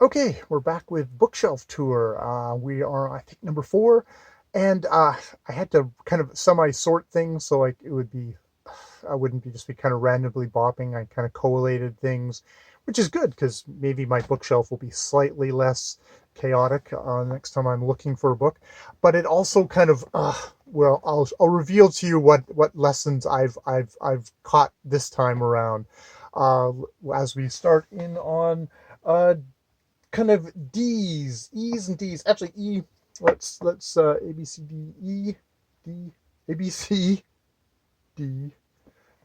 Okay, we're back with Bookshelf Tour. We are, I think, number four, and I had to kind of semi-sort things so like it would be, I wouldn't be just be kind of randomly bopping. I kind of collated things, which is good because maybe my bookshelf will be slightly less chaotic next time I'm looking for a book. But it also kind of, well, I'll reveal to you what lessons I've caught this time around. Uh, as we start in on. Kind of E's and D's. Actually, E. Let's A B C D E D A B C D.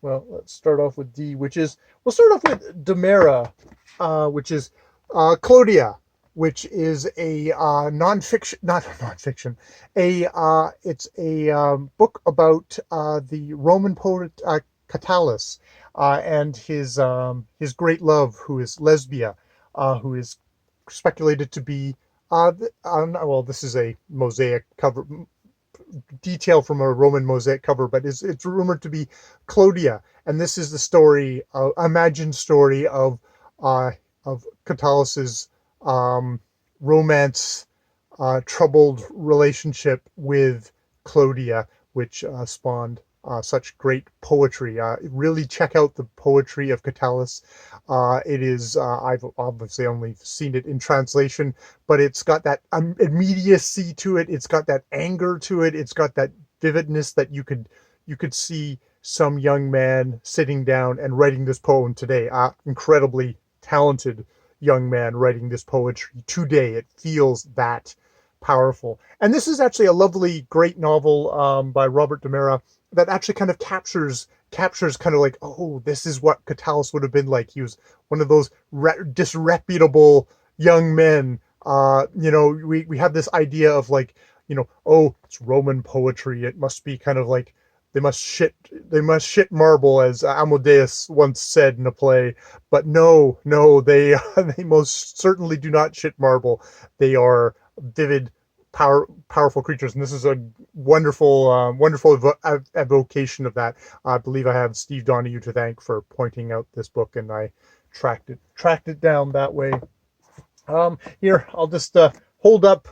Well, let's start off with D, which is we'll start off with Demera, which is Clodia, which is a nonfiction, not nonfiction, a it's a book about the Roman poet Catullus and his great love, who is Lesbia, who is speculated to be well, this is a mosaic cover detail from a Roman mosaic cover, but it's rumored to be Clodia, and this is the story, imagined story uh, of Catullus's romance, troubled relationship with Clodia, which spawned such great poetry. Really check out the poetry of Catullus. It is, I've obviously only seen it in translation, but it's got that immediacy to it. It's got that anger to it. It's got that vividness that you could see some young man sitting down and writing this poem today. Incredibly talented young man writing this poetry today. It feels that powerful. And this is actually a lovely, great novel by Robert Demera that actually kind of captures kind of like, oh, this is what Catullus would have been like. He was one of those disreputable young men. We have this idea of like, oh, it's Roman poetry. It must be kind of like they must shit marble, as Amadeus once said in a play. But no, they they most certainly do not shit marble. They are vivid, powerful creatures, and this is a wonderful evocation of that. I believe I have Steve Donahue to thank for pointing out this book, and I tracked it down that way. Here, I'll just hold up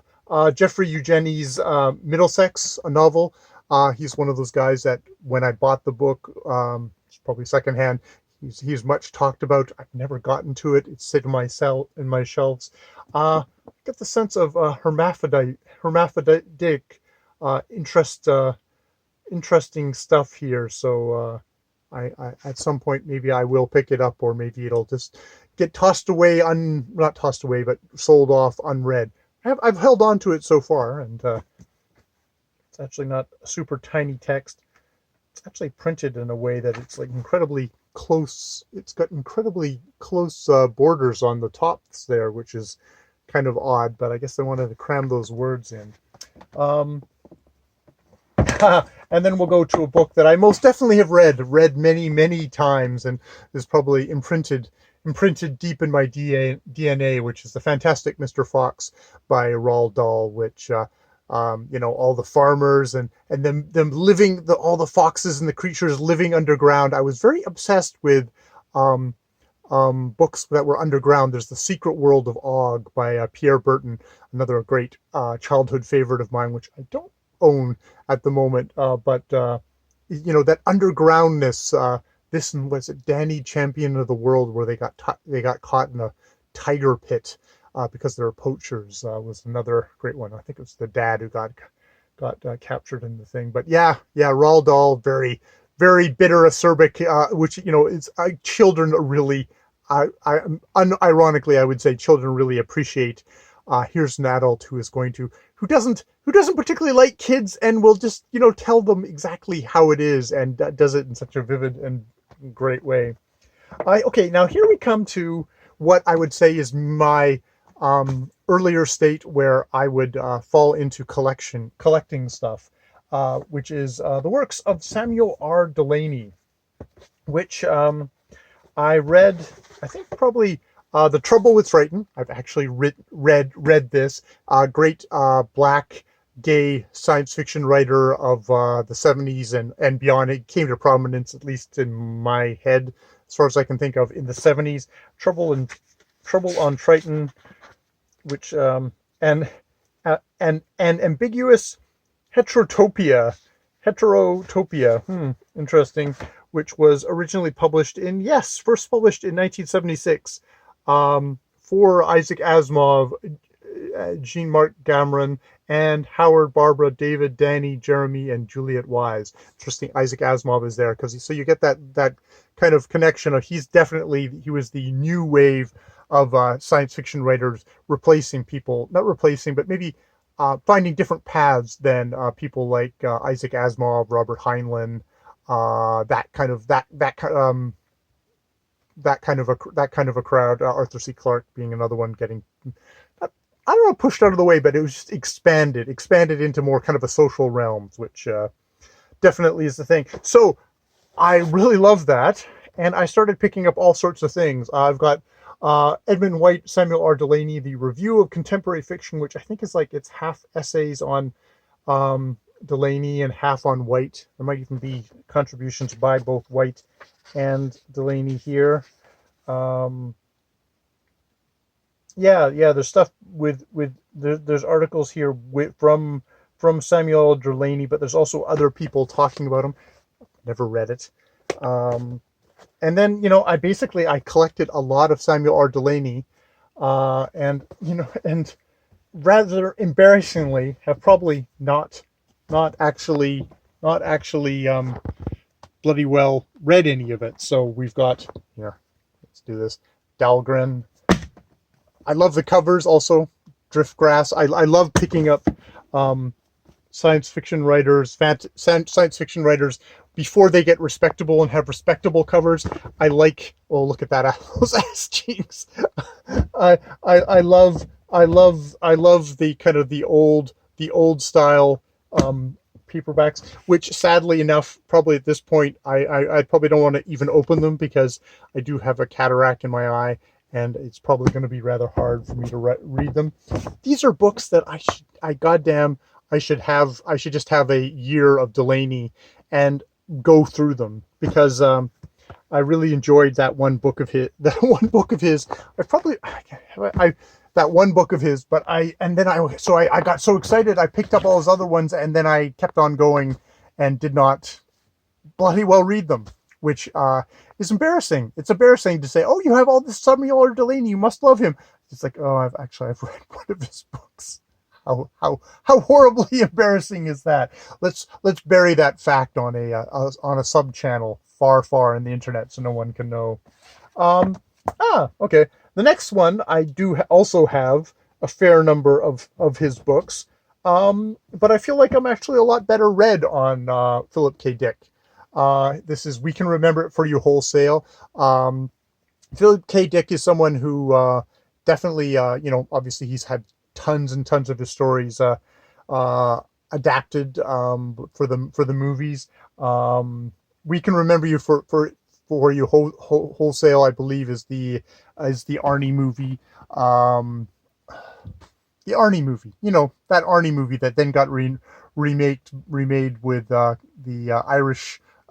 Jeffrey Eugeni's Middlesex, a novel. He's one of those guys that when I bought the book, it's probably secondhand. He's much talked about. I've never gotten to it. It's sitting in my shelves. Get the sense of hermaphroditic interesting stuff here. So I at some point maybe I will pick it up, or maybe it'll just get tossed away, not tossed away, but sold off unread. I've held on to it so far, and it's actually not a super tiny text. It's actually printed in a way that it's like incredibly close. It's got incredibly close borders on the tops there, which is kind of odd, but I guess I wanted to cram those words in. Um, and then we'll go to a book that I most definitely have read many times, and is probably imprinted deep in my DNA, which is the Fantastic Mr. Fox by Roald Dahl, which all the farmers and them living, all the foxes and the creatures living underground. I was very obsessed with um, books that were underground. There's The Secret World of Og by Pierre Burton, another great childhood favorite of mine, which I don't own at the moment. But that undergroundness. This was it, Danny Champion of the World, where they got caught in a tiger pit because they were poachers. Was another great one. I think it was the dad who got captured in the thing. But yeah, Roald Dahl, very bitter, acerbic, which is children really. Unironically, I would say children really appreciate. Here's an adult who doesn't particularly like kids, and will just tell them exactly how it is, and does it in such a vivid and great way. Okay, now here we come to what I would say is my earlier state where I would fall into collecting stuff, which is the works of Samuel R. Delany, which I read, I think probably The Trouble with Triton. I've actually read this. Great black gay science fiction writer of the 70s and beyond. It came to prominence, at least in my head, as far as I can think of, in the 70s. Trouble on Triton. which and and ambiguous heterotopia, interesting, which was originally published in, yes, first published in 1976, for Isaac Asimov, Jean-Marc Gamron, and Howard, Barbara, David, Danny, Jeremy, and Juliet Wise. Interesting, Isaac Asimov is there because so you get that kind of connection of he was the new wave of science fiction writers, replacing people, not replacing, but maybe finding different paths than people like Isaac Asimov, Robert Heinlein, that kind of a crowd. Arthur C. Clarke being another one, getting, I don't know, pushed out of the way, but it was just expanded into more kind of a social realms, which definitely is the thing. So I really love that, and I started picking up all sorts of things. I've got Edmund White, Samuel R. Delany, the Review of Contemporary Fiction, which I think is like, it's half essays on Delany and half on White. There might even be contributions by both White and Delany here. There's stuff there's articles here from Samuel Delany, but there's also other people talking about him. Never read it. And then, I collected a lot of Samuel R. Delany, and rather embarrassingly have probably not actually bloody well read any of it. So we've got here, let's do this. Dahlgren. I love the covers also. Driftgrass. I love picking up science fiction writers before they get respectable and have respectable covers. I like, oh, look at that, those ass cheeks. I love the kind of the old style paperbacks, which sadly enough, probably at this point, I probably don't want to even open them because I do have a cataract in my eye, and it's probably going to be rather hard for me to read them. These are books that I should just have a year of Delany and go through them, because I really enjoyed that one book of his. That one book of his. That one book of his. But I got so excited, I picked up all his other ones, and then I kept on going and did not bloody well read them, which is embarrassing. It's embarrassing to say, "Oh, you have all this Samuel R. Delany, you must love him." It's like, oh, I've read one of his books. How horribly embarrassing is that? Let's bury that fact on a sub channel far in the internet so no one can know. Okay. The next one, I do also have a fair number of his books, but I feel like I'm actually a lot better read on Philip K. Dick. This is We Can Remember It For You Wholesale. Philip K. Dick is someone who definitely, obviously he's had tons and tons of his stories adapted for the movies. We Can Remember You for You Wholesale, I believe, is the Arnie movie. The Arnie movie, that Arnie movie that then got remade with the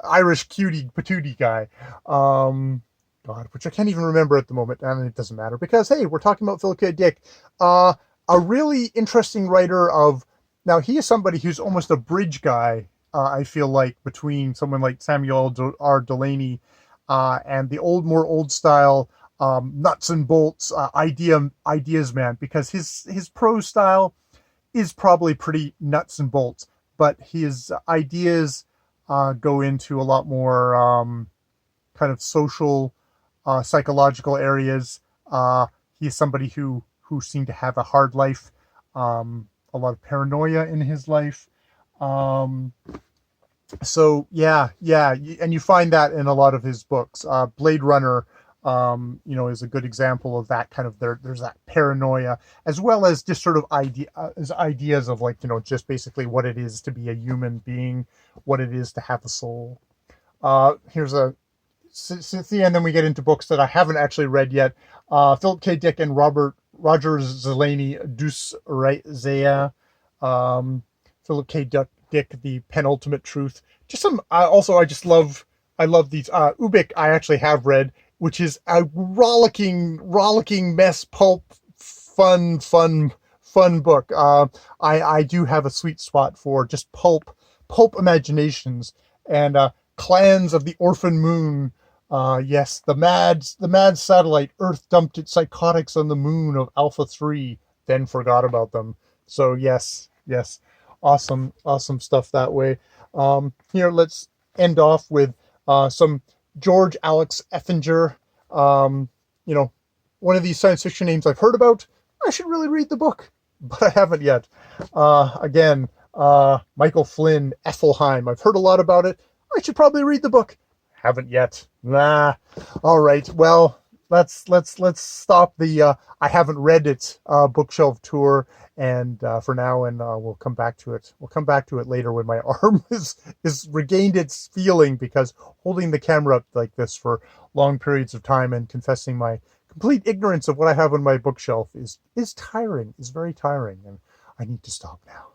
Irish cutie patootie guy. God, which I can't even remember at the moment, and it doesn't matter because, hey, we're talking about Philip K. Dick. A really interesting writer now he is somebody who's almost a bridge guy, I feel like, between someone like Samuel R. Delany and the more old style nuts and bolts ideas man, because his prose style is probably pretty nuts and bolts, but his ideas go into a lot more kind of social, psychological areas. He's somebody who seemed to have a hard life, a lot of paranoia in his life. So yeah, and you find that in a lot of his books. Blade Runner, is a good example of that kind of. There's that paranoia, as well as just sort of ideas of, like, just basically what it is to be a human being, what it is to have a soul. Here's Cynthia, and then we get into books that I haven't actually read yet. Philip K. Dick and Roger Zeleny, Dus Zea. Philip K. Dick, The Penultimate Truth. Just some. I love these. Ubik, I actually have read, which is a rollicking mess pulp fun book. I do have a sweet spot for just pulp imaginations and Clans of the Orphan Moon. Yes, the mad satellite Earth dumped its psychotics on the moon of Alpha 3, then forgot about them. So yes, awesome stuff that way. Here, let's end off with some George Alex Effinger. Um, you know, one of these science fiction names I've heard about. I should really read the book, but I haven't yet. Again, Michael Flynn, Ethelheim. I've heard a lot about it. I should probably read the book. Haven't yet. Nah. All right. Well, let's stop the I haven't read it bookshelf tour, and for now, and we'll come back to it. We'll come back to it later when my arm is regained its feeling, because holding the camera up like this for long periods of time and confessing my complete ignorance of what I have on my bookshelf is tiring, is very tiring, and I need to stop now.